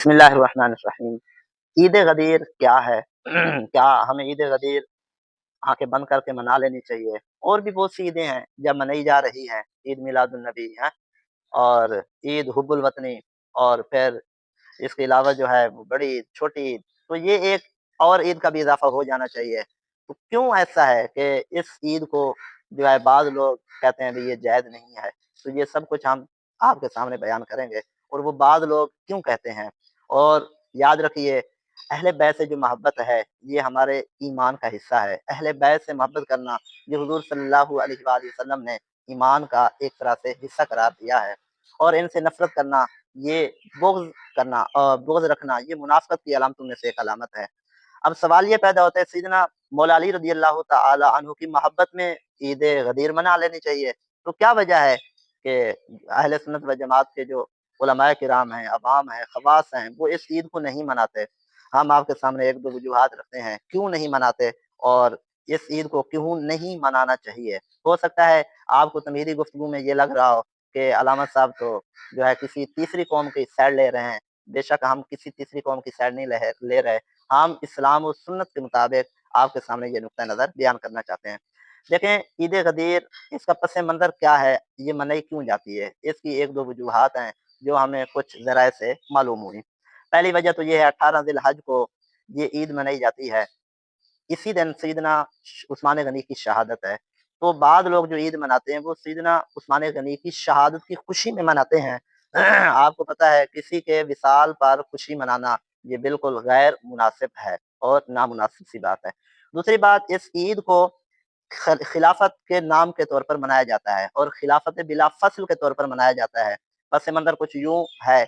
बिस्मिल्लाहिर्रहमानिर्रहीम। ईद गदीर क्या है? क्या हमें ईद गदीर आंखें बंद करके मना लेनी चाहिए? और भी बहुत सी ईदें हैं जब मनाई जा रही हैं। ईद मिलादुन नबी है और ईद हुब्बुल वतनी, और फिर इसके अलावा जो है वो बड़ी छोटी ईद। तो ये एक और ईद का भी इज़ाफ़ा हो जाना चाहिए। तो क्यों ऐसा है कि इस ईद को जो है बाज़ लोग कहते हैं भई ये जायज़ नहीं है। तो ये सब कुछ हम आपके सामने बयान करेंगे और वो बाज़ लोग क्यों कहते हैं। और याद रखिए, अहले बैत से जो मोहब्बत है ये हमारे ईमान का हिस्सा है। अहले बैत से मोहब्बत करना ये हुज़ूर सल्लल्लाहु अलैहि वसल्लम ने ईमान का एक तरह से हिस्सा करार दिया है। और इनसे नफ़रत करना, ये बुग़्ज़ करना बुग़्ज़ रखना, ये मुनाफ़िक़त की अलामतों में से एक अलामत है। अब सवाल ये पैदा होता है, सैयदना मौला अली रज़ियल्लाहु तआला अन्हु की मोहब्बत में ईद गदीर मना लेनी चाहिए। तो क्या वजह है कि अहले सुन्नत व जमात के जो उलमाए किराम हैं, अवाम हैं, ख़वास हैं, वो इस ईद को नहीं मनाते? हम आपके सामने 1-2 वजूहात रखते हैं, क्यों नहीं मनाते और इस ईद को क्यों नहीं मनाना चाहिए। हो सकता है आपको तमहीदी गुफ्तगू में ये लग रहा हो कि अलामत साहब तो जो है किसी तीसरी कौम की साइड ले रहे हैं। बेशक हम किसी तीसरी कौम की साइड नहीं ले रहे। हम इस्लाम और सुन्नत के मुताबिक आपके सामने ये नुक्ता नज़र बयान करना चाहते हैं। देखें, ईद गदीर इसका पस मंज़र क्या है, ये मनाई क्यों जाती है? इसकी 1-2 वजूहात हैं जो हमें कुछ ज़राए से मालूम हुई। पहली वजह तो ये है, 18 ज़िलहज को ये ईद मनाई जाती है। इसी दिन सैयदना उस्मान गनी की शहादत है। तो बाद लोग जो ईद मनाते हैं वो सैयदना उस्मान गनी की शहादत की खुशी में मनाते हैं। आपको पता है किसी के विसाल पर खुशी मनाना ये बिल्कुल गैर मुनासिब है और नामुनासिब सी बात है। दूसरी बात, इस ईद को खिलाफत के नाम के तौर पर मनाया जाता है और खिलाफत बिला फ़स्ल के तौर पर मनाया जाता है। पस मंज़र कुछ यूँ है,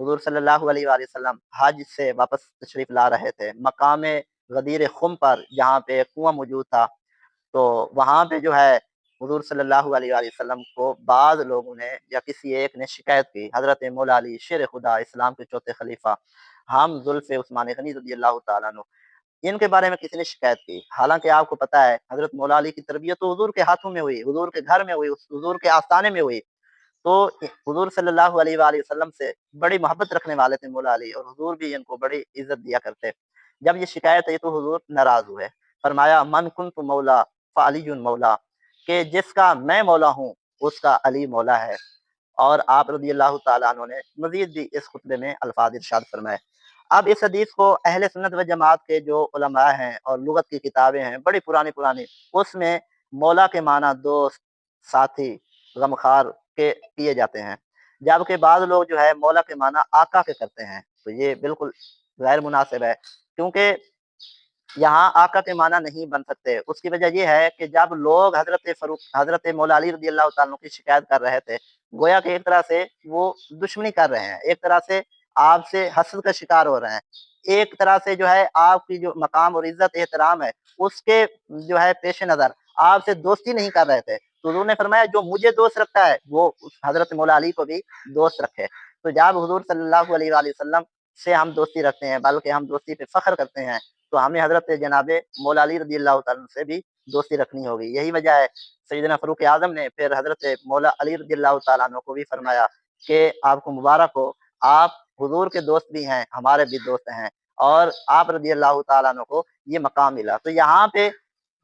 हुज़ूर सल्लल्लाहु अलैहि वसल्लम हज से वापस तशरीफ़ ला रहे थे। मकाम गदीर खुम पर जहाँ पे एक कुआँ मौजूद था, तो वहाँ पे जो है हुज़ूर सल्लल्लाहु अलैहि वसल्लम को बाज़ लोगों ने या किसी एक ने शिकायत की, हज़रत मौला अली शेर खुदा इस्लाम के चौथे खलीफा हम ज़ुल्फ़ उस्मान गनी रज़ियल्लाहु तआला अन्हु, इनके बारे में किसी ने शिकायत की। हालाँकि आपको पता है हज़रत मौला अली की तरबियत तो हुज़ूर के हाथों में हुई, हुज़ूर के घर में हुई, हुज़ूर के आस्ताने में हुई। तो हुज़ूर सल्लल्लाहु अलैहि वसल्लम से बड़ी मोहब्बत रखने वाले थे मौला अली, और हुज़ूर भी इनको बड़ी इज़्ज़त दिया करते। जब ये शिकायत आई तो हुज़ूर नाराज़ हुए। फरमाया, मन कुन्तु मौला फ़अलियुन मौला, कि जिसका मैं मौला हूँ उसका अली मौला है। और आप रज़ियल्लाहु तआला अन्हु ने मज़ीद भी इस खुतबे में अल्फ़ाज़ इरशाद फरमाए। अब इस हदीस को अहले सुन्नत व जमात के जो उलमा हैं और लुगत की किताबें हैं बड़ी पुरानी-पुरानी, उसमें मौला के माना दोस्त, साथी, गमख़ार के किए जाते हैं। जबकि बाद लोग जो है मौला के माना आका के करते हैं। तो ये बिल्कुल गैर मुनासिब है, क्योंकि यहाँ आका के माना नहीं बन सकते। उसकी वजह ये है कि जब लोग हज़रत मौला अली रज़ियल्लाहु तआला अन्हु की शिकायत कर रहे थे, गोया कि एक तरह से वो दुश्मनी कर रहे हैं, एक तरह से आपसे हसद का शिकार हो रहे हैं। एक तरह से जो है आपकी जो मकाम और इज़्ज़त एहतराम है, उसके जो है पेश नज़र आपसे दोस्ती नहीं कर रहे थे। तो हुज़ूर ने फरमाया, जो मुझे दोस्त रखता है वो उस हज़रत मौला अली को भी दोस्त रखे। तो जब हुज़ूर सल्लल्लाहु अलैहि वसल्लम से हम दोस्ती रखते हैं, बल्कि हम दोस्ती पे फ़ख्र करते हैं, तो हमें हज़रत जनाब मौला अली रज़ियल्लाहु तआला अन्हु से भी दोस्ती रखनी होगी। यही वजह है सैयदना फ़ारूक आज़म ने फिर हज़रत मौला अली रज़ियल्लाहु तआला अन्हु को भी फरमाया कि आपको मुबारक हो, आप हुज़ूर के दोस्त भी हैं, हमारे भी दोस्त हैं, और आप रज़ियल्लाहु तआला अन्हु को ये मकाम मिला। तो यहाँ पे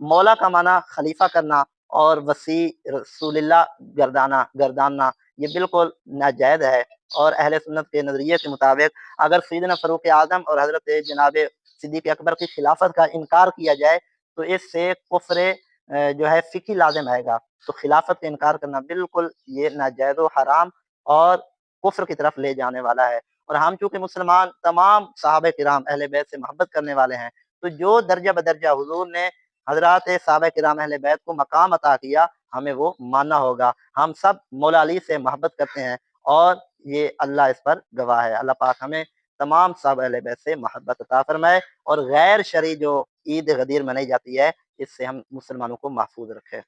मौला का माना खलीफा करना और वसी रसूलिल्लाह गर्दानना ये बिल्कुल नाजायज़ है। और अहले सुन्नत के नज़रिए के मुताबिक अगर सैयदना फ़ारूक आज़म और हज़रत जनाब सिद्दीक़ अकबर की खिलाफत का इनकार किया जाए तो इससे कुफ़्र जो है फ़िकी लाज़िम आएगा। तो खिलाफत का इनकार करना बिल्कुल ये नाजायज़ व हराम और कुफ़्र की तरफ ले जाने वाला है। और हम चूँकि मुसलमान तमाम सहाबा किराम अहले बैत से मोहब्बत करने वाले हैं, तो जो दर्जा बदर्जा हुज़ूर ने हज़रात सहाबा किराम अहले बैत को मकाम अता किया, हमें वो मानना होगा। हम सब मौला अली से मोहब्बत करते हैं और ये अल्लाह इस पर गवाह है। अल्लाह पाक हमें तमाम साहब अहले बैत से मोहब्बत अता फरमाए और गैर शरई जो ईद गदीर मनाई जाती है, इससे हम मुसलमानों को महफूज़ रखे।